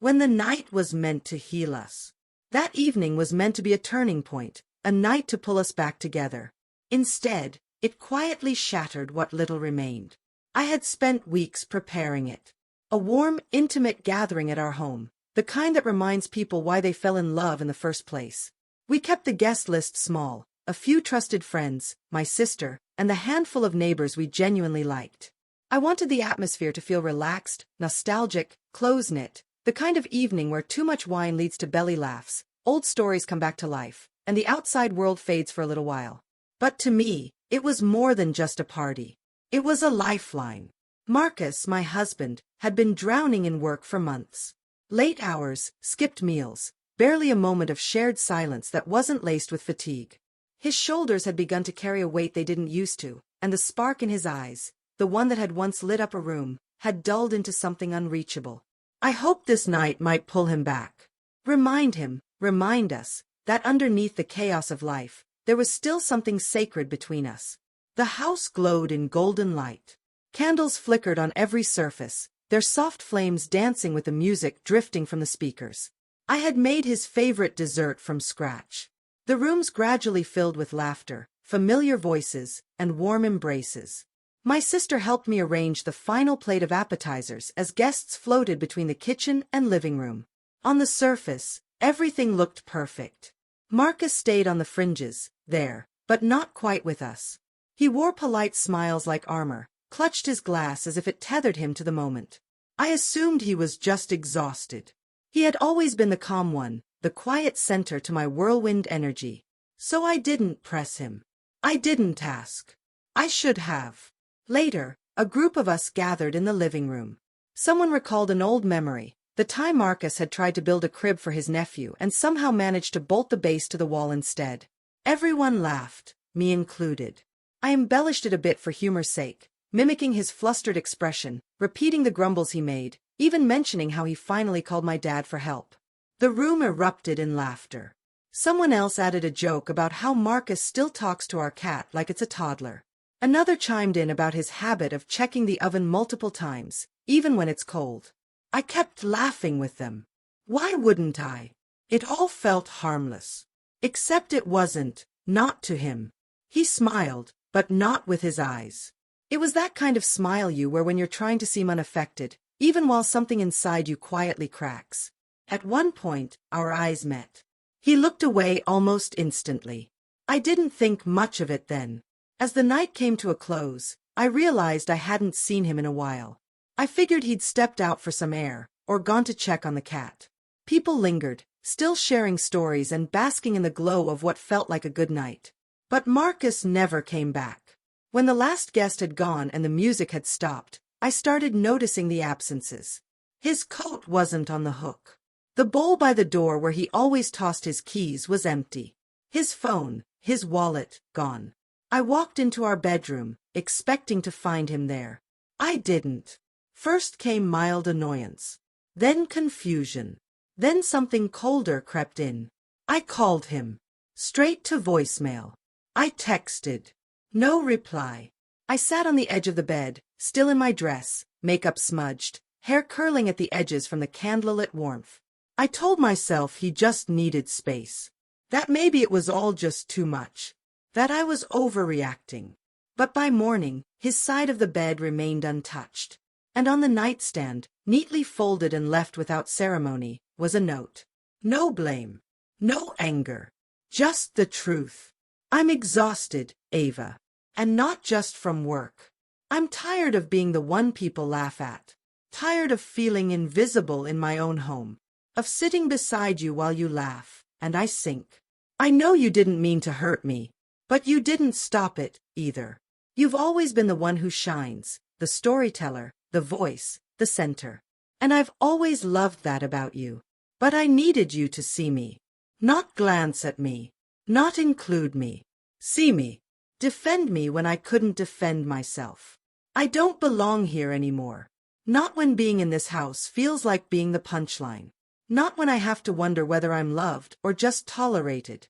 when the night was meant to heal us. That evening was meant to be a turning point, a night to pull us back together. Instead, it quietly shattered what little remained. I had spent weeks preparing it. A warm, intimate gathering at our home, the kind that reminds people why they fell in love in the first place. We kept the guest list small, a few trusted friends, my sister, and the handful of neighbors we genuinely liked. I wanted the atmosphere to feel relaxed, nostalgic, close-knit, the kind of evening where too much wine leads to belly laughs, old stories come back to life, and the outside world fades for a little while. But to me, it was more than just a party. It was a lifeline. Marcus, my husband, had been drowning in work for months. Late hours, skipped meals, barely a moment of shared silence that wasn't laced with fatigue. His shoulders had begun to carry a weight they didn't used to, and the spark in his eyes, the one that had once lit up a room, had dulled into something unreachable. I hoped this night might pull him back. Remind him, remind us, that underneath the chaos of life, there was still something sacred between us. The house glowed in golden light. Candles flickered on every surface, their soft flames dancing with the music drifting from the speakers. I had made his favorite dessert from scratch. The rooms gradually filled with laughter, familiar voices, and warm embraces. My sister helped me arrange the final plate of appetizers as guests floated between the kitchen and living room. On the surface, everything looked perfect. Marcus stayed on the fringes, there, but not quite with us. He wore polite smiles like armor, clutched his glass as if it tethered him to the moment. I assumed he was just exhausted. He had always been the calm one, the quiet center to my whirlwind energy. So I didn't press him. I didn't ask. I should have. Later, a group of us gathered in the living room. Someone recalled an old memory, the time Marcus had tried to build a crib for his nephew and somehow managed to bolt the base to the wall instead. Everyone laughed, me included. I embellished it a bit for humor's sake, mimicking his flustered expression, repeating the grumbles he made, even mentioning how he finally called my dad for help. The room erupted in laughter. Someone else added a joke about how Marcus still talks to our cat like it's a toddler. Another chimed in about his habit of checking the oven multiple times, even when it's cold. I kept laughing with them. Why wouldn't I? It all felt harmless. Except it wasn't, not to him. He smiled, but not with his eyes. It was that kind of smile you wear when you're trying to seem unaffected, even while something inside you quietly cracks. At one point, our eyes met. He looked away almost instantly. I didn't think much of it then. As the night came to a close, I realized I hadn't seen him in a while. I figured he'd stepped out for some air, or gone to check on the cat. People lingered, still sharing stories and basking in the glow of what felt like a good night. But Marcus never came back. When the last guest had gone and the music had stopped, I started noticing the absences. His coat wasn't on the hook. The bowl by the door where he always tossed his keys was empty. His phone, his wallet, gone. I walked into our bedroom, expecting to find him there. I didn't. First came mild annoyance. Then confusion. Then something colder crept in. I called him. Straight to voicemail. I texted. No reply. I sat on the edge of the bed, still in my dress, makeup smudged, hair curling at the edges from the candlelit warmth. I told myself he just needed space. That maybe it was all just too much. That I was overreacting. But by morning, his side of the bed remained untouched. And on the nightstand, neatly folded and left without ceremony, was a note. No blame. No anger. Just the truth. I'm exhausted, Ava. And not just from work. I'm tired of being the one people laugh at. Tired of feeling invisible in my own home. Of sitting beside you while you laugh, and I sink. I know you didn't mean to hurt me. But you didn't stop it, either. You've always been the one who shines, the storyteller, the voice, the center. And I've always loved that about you. But I needed you to see me. Not glance at me. Not include me. See me. Defend me when I couldn't defend myself. I don't belong here anymore. Not when being in this house feels like being the punchline. Not when I have to wonder whether I'm loved or just tolerated.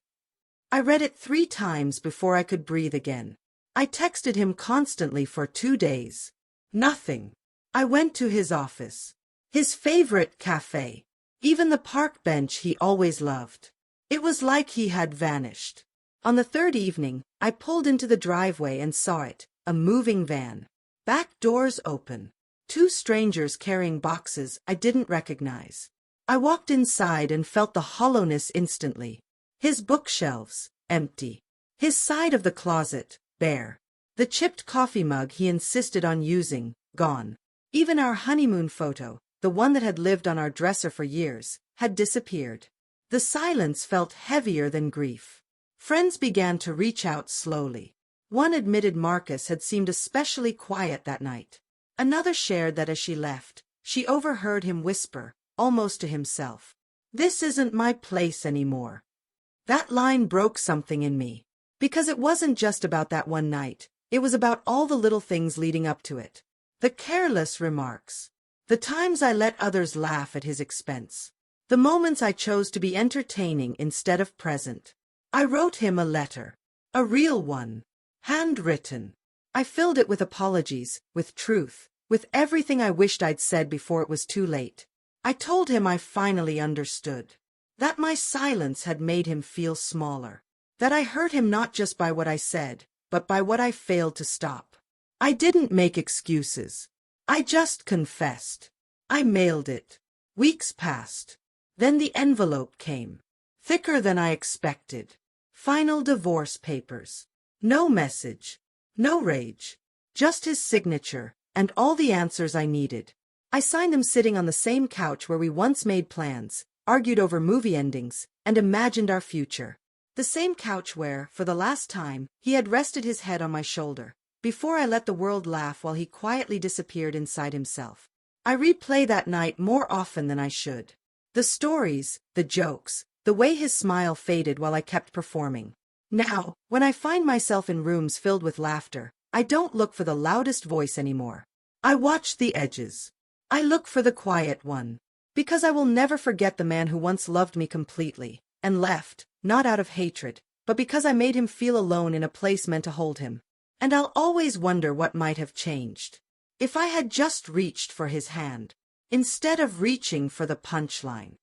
I read it 3 times before I could breathe again. I texted him constantly for 2 days. Nothing. I went to his office. His favorite cafe. Even the park bench he always loved. It was like he had vanished. On the third evening, I pulled into the driveway and saw it, a moving van. Back doors open. Two strangers carrying boxes I didn't recognize. I walked inside and felt the hollowness instantly. His bookshelves, empty. His side of the closet, bare. The chipped coffee mug he insisted on using, gone. Even our honeymoon photo, the one that had lived on our dresser for years, had disappeared. The silence felt heavier than grief. Friends began to reach out slowly. One admitted Marcus had seemed especially quiet that night. Another shared that as she left, she overheard him whisper, almost to himself, "This isn't my place anymore." That line broke something in me. Because it wasn't just about that one night, it was about all the little things leading up to it. The careless remarks. The times I let others laugh at his expense. The moments I chose to be entertaining instead of present. I wrote him a letter. A real one. Handwritten. I filled it with apologies, with truth, with everything I wished I'd said before it was too late. I told him I finally understood. That my silence had made him feel smaller. That I hurt him not just by what I said, but by what I failed to stop. I didn't make excuses. I just confessed. I mailed it. Weeks passed. Then the envelope came. Thicker than I expected. Final divorce papers. No message. No rage. Just his signature, and all the answers I needed. I signed them sitting on the same couch where we once made plans, argued over movie endings, and imagined our future. The same couch where, for the last time, he had rested his head on my shoulder, before I let the world laugh while he quietly disappeared inside himself. I replay that night more often than I should. The stories, the jokes, the way his smile faded while I kept performing. Now, when I find myself in rooms filled with laughter, I don't look for the loudest voice anymore. I watch the edges. I look for the quiet one. Because I will never forget the man who once loved me completely, and left, not out of hatred, but because I made him feel alone in a place meant to hold him. And I'll always wonder what might have changed. If I had just reached for his hand, instead of reaching for the punchline.